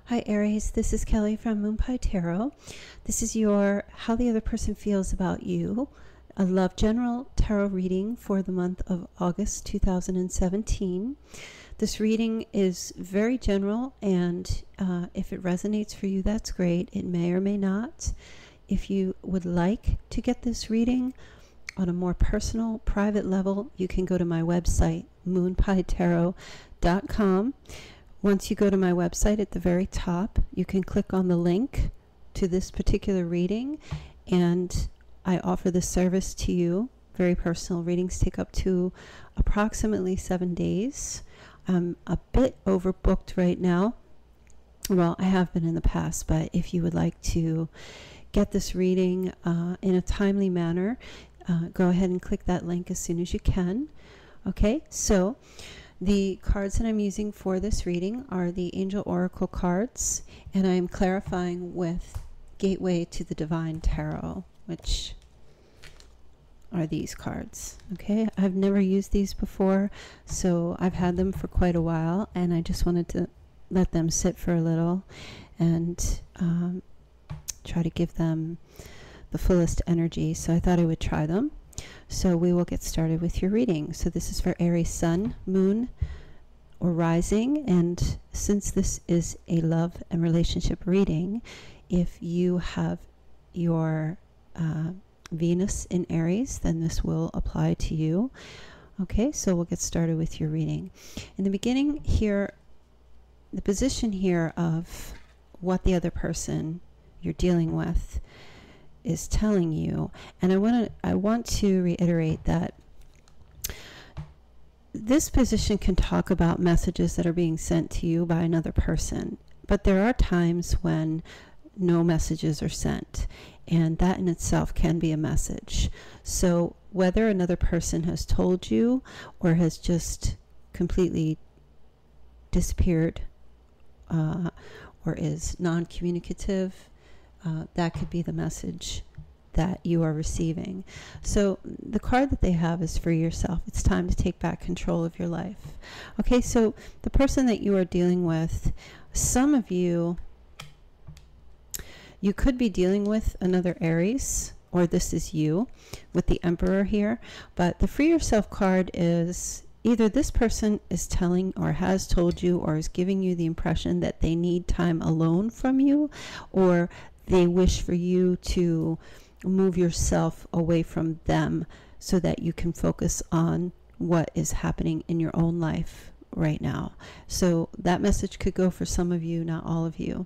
Hi Aries, this is Kelly from Moon Pie Tarot. This is your How the Other Person Feels About You, a love general tarot reading for the month of August 2017. This reading is very general, and if it resonates for you, that's great. It may or may not. If you would like to get this reading on a more personal, private level, you can go to my website, moonpietarot.com. Once you go to my website, at the very top, you can click on the link to this particular reading, and I offer this service to you. Very personal. Readings take up to approximately 7 days. I'm a bit overbooked right now. Well, I have been in the past, but if you would like to get this reading in a timely manner, go ahead and click that link as soon as you can. Okay, so the cards that I'm using for this reading are the Angel Oracle cards, and I'm clarifying with Gateway to the Divine Tarot, which are these cards. Okay, I've never used these before, so I've had them for quite a while, and I just wanted to let them sit for a little and try to give them the fullest energy. So I thought I would try them. So we will get started with your reading. So this is for Aries Sun, Moon, or Rising. And since this is a love and relationship reading, if you have your Venus in Aries, then this will apply to you. Okay, so we'll get started with your reading. In the beginning here, the position here of what the other person you're dealing with is telling you, and I want to reiterate that this position can talk about messages that are being sent to you by another person, but there are times when no messages are sent, and that in itself can be a message. So whether another person has told you or has just completely disappeared or is non-communicative, that could be the message that you are receiving. So the card that they have is for yourself. It's time to take back control of your life. Okay, so the person that you are dealing with, some of you could be dealing with another Aries, or this is you with the Emperor here. But the Free Yourself card is either this person is telling or has told you or is giving you the impression that they need time alone from you, or they wish for you to move yourself away from them so that you can focus on what is happening in your own life right now. So that message could go for some of you, not all of you.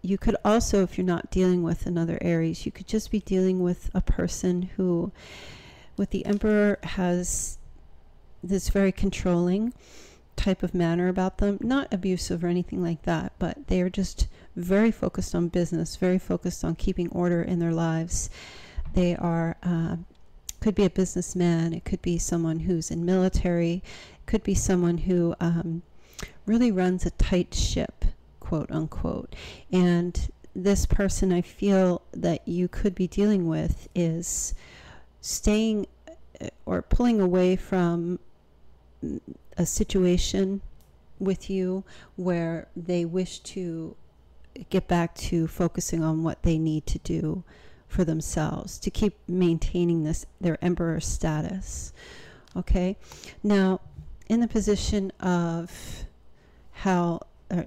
You could also, if you're not dealing with another Aries, you could just be dealing with a person who, with the Emperor, has this very controlling type of manner about them, not abusive or anything like that, but they are just very focused on business, very focused on keeping order in their lives. They are could be a businessman, it could be someone who's in military, it could be someone who really runs a tight ship, quote unquote. And this person I feel that you could be dealing with is staying or pulling away from a situation with you where they wish to get back to focusing on what they need to do for themselves to keep maintaining their Emperor status. Okay, now in the position of how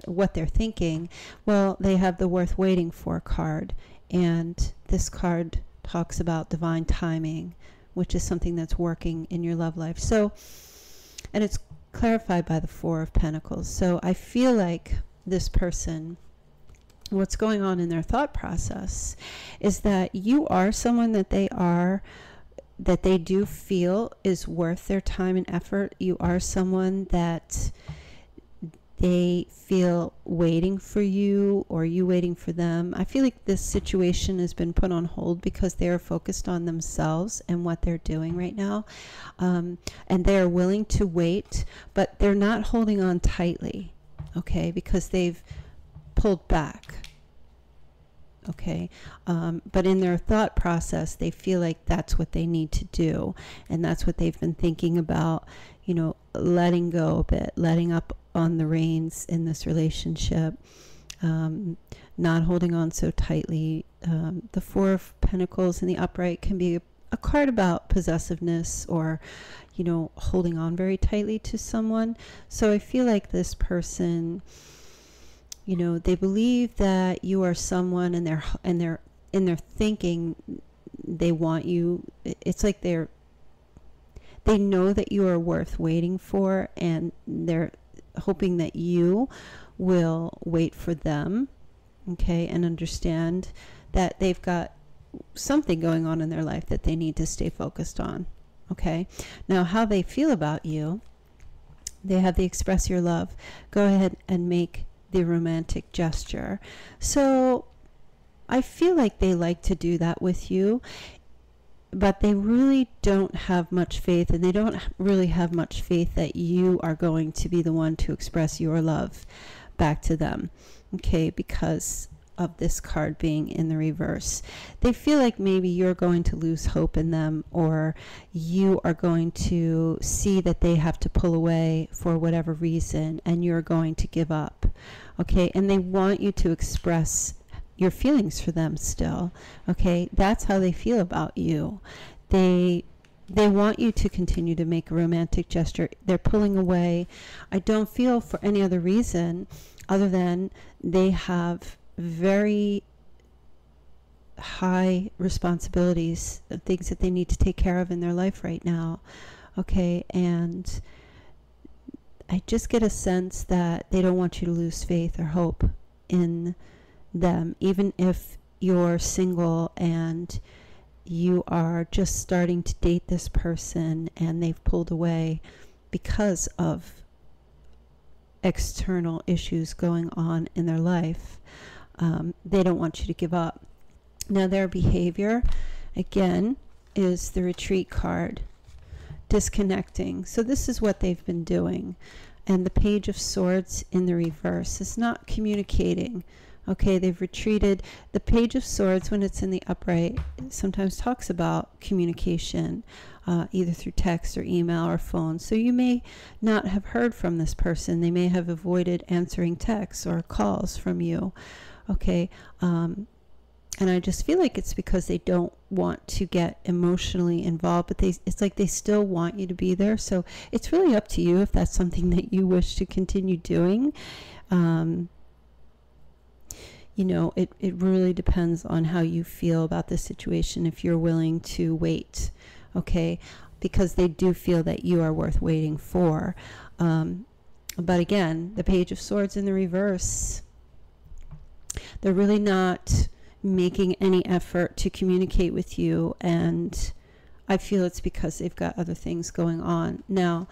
what they're thinking, well, they have the Worth Waiting For card, and this card talks about divine timing, which is something that's working in your love life. So, and it's clarified by the Four of Pentacles. So I feel like this person, what's going on in their thought process is that you are someone that they do feel is worth their time and effort. You are someone that they feel waiting for you, or you waiting for them. I feel like this situation has been put on hold because they are focused on themselves and what they're doing right now. And they are willing to wait, but they're not holding on tightly, okay, because they've pulled back. Okay, but in their thought process, they feel like that's what they need to do, and that's what they've been thinking about, you know, letting go a bit, letting up on the reins in this relationship, not holding on so tightly. The Four of Pentacles in the upright can be a card about possessiveness or, you know, holding on very tightly to someone. So I feel like this person, you know, they believe that you are someone, and they're in their thinking, they want you. It's like they know that you are worth waiting for, and they're hoping that you will wait for them, okay, and understand that they've got something going on in their life that they need to stay focused on, okay? Now, how they feel about you, they have the express your love. Go ahead and make the romantic gesture. So I feel like they like to do that with you, but they really don't have much faith, and they don't really have much faith that you are going to be the one to express your love back to them, okay, because of this card being in the reverse. They feel like maybe you're going to lose hope in them, or you are going to see that they have to pull away for whatever reason, and you're going to give up, okay? And they want you to express your feelings for them still, okay? That's how they feel about you. They want you to continue to make a romantic gesture. They're pulling away. I don't feel for any other reason other than they have very high responsibilities, things that they need to take care of in their life right now, okay? And I just get a sense that they don't want you to lose faith or hope in them, even if you're single and you are just starting to date this person and they've pulled away because of external issues going on in their life. They don't want you to give up. Now, their behavior, again, is the retreat card, disconnecting. So this is what they've been doing. And the Page of Swords in the reverse is not communicating. Okay, they've retreated. The Page of Swords, when it's in the upright, sometimes talks about communication, either through text or email or phone. So you may not have heard from this person. They may have avoided answering texts or calls from you. Okay, and I just feel like it's because they don't want to get emotionally involved, but it's like they still want you to be there. So it's really up to you if that's something that you wish to continue doing. You know, it really depends on how you feel about the situation, if you're willing to wait, okay? Because they do feel that you are worth waiting for. But again, the Page of Swords in the reverse, they're really not making any effort to communicate with you, and I feel it's because they've got other things going on. Now,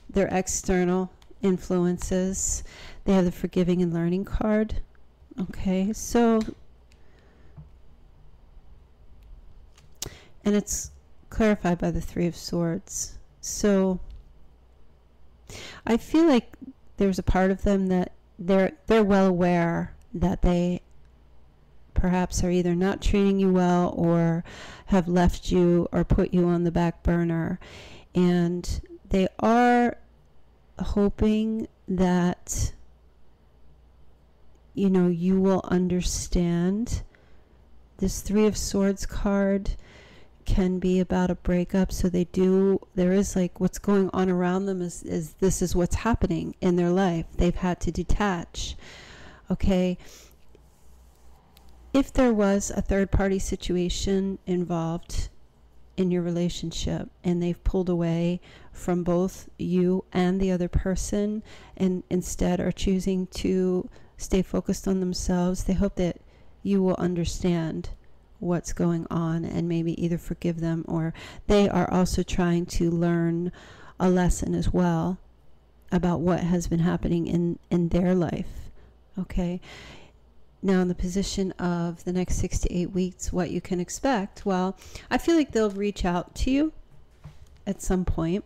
their external influences, they have the Forgiving and Learning card. Okay, so, and it's clarified by the Three of Swords. So I feel like there's a part of them that they're well aware that they perhaps are either not treating you well or have left you or put you on the back burner, and they are hoping that, you know, you will understand. This Three of Swords card can be about a breakup, so there is like what's going on around them is this is what's happening in their life. They've had to detach, okay? If there was a third-party situation involved in your relationship and they've pulled away from both you and the other person and instead are choosing to stay focused on themselves, they hope that you will understand what's going on and maybe either forgive them, or they are also trying to learn a lesson as well about what has been happening in their life, okay? Now, in the position of the next 6 to 8 weeks, what you can expect, well, I feel like they'll reach out to you at some point,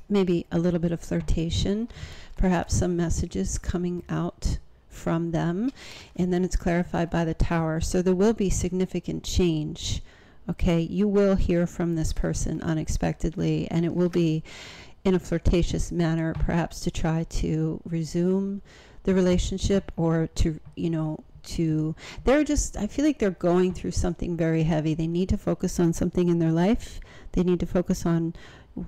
maybe a little bit of flirtation, perhaps some messages coming out from them, and then it's clarified by the Tower. So there will be significant change, okay? You will hear from this person unexpectedly, and it will be in a flirtatious manner, perhaps to try to resume the relationship, or to, they're just, I feel like they're going through something very heavy. They need to focus on something in their life. They need to focus on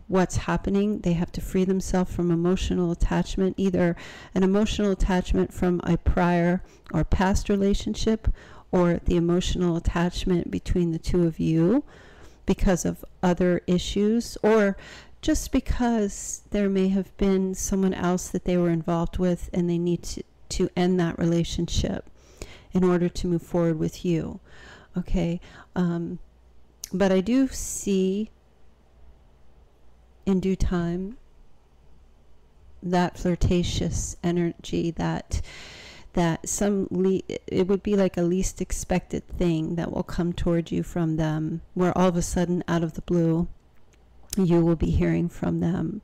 what's happening. They have to free themselves from emotional attachment, either an emotional attachment from a prior or past relationship, or the emotional attachment between the two of you because of other issues, or just because there may have been someone else that they were involved with and they need to end that relationship in order to move forward with you. Okay. But I do see in due time that flirtatious energy, that it would be like a least expected thing that will come toward you from them, where all of a sudden, out of the blue, you will be hearing from them.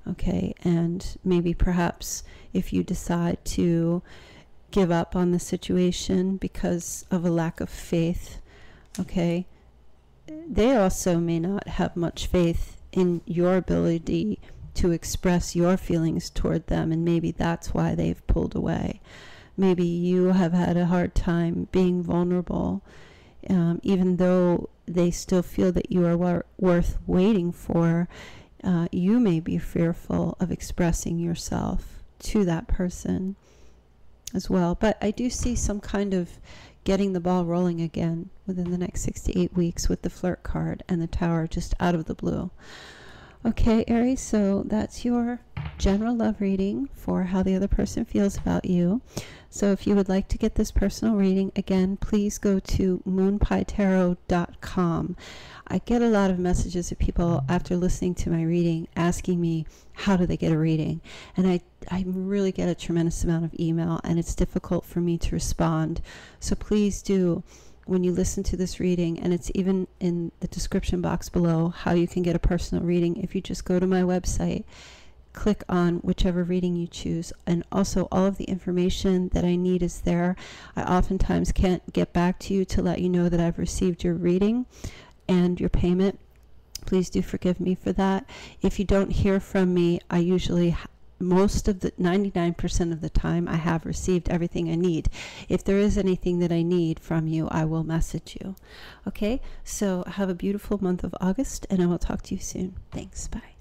Okay. And maybe perhaps if you decide to give up on the situation because of a lack of faith, okay, they also may not have much faith in your ability to express your feelings toward them, and maybe that's why they've pulled away. Maybe you have had a hard time being vulnerable, even though they still feel that you are worth waiting for. You may be fearful of expressing yourself to that person as well. But I do see some kind of getting the ball rolling again within the next 6 to 8 weeks with the flirt card and the Tower just out of the blue. Okay, Aries, so that's your general love reading for how the other person feels about you. So if you would like to get this personal reading, again, please go to moonpietarot.com. I get a lot of messages of people after listening to my reading asking me, how do they get a reading? And I really get a tremendous amount of email, and it's difficult for me to respond. So please do, when you listen to this reading, and it's even in the description box below how you can get a personal reading. If you just go to my website, click on whichever reading you choose, and also all of the information that I need is there. I oftentimes can't get back to you to let you know that I've received your reading and your payment. Please do forgive me for that. If you don't hear from me, I usually most of the 99% of the time I have received everything I need. If there is anything that I need from you, I will message you. Okay, so have a beautiful month of August, and I will talk to you soon. Thanks. Bye.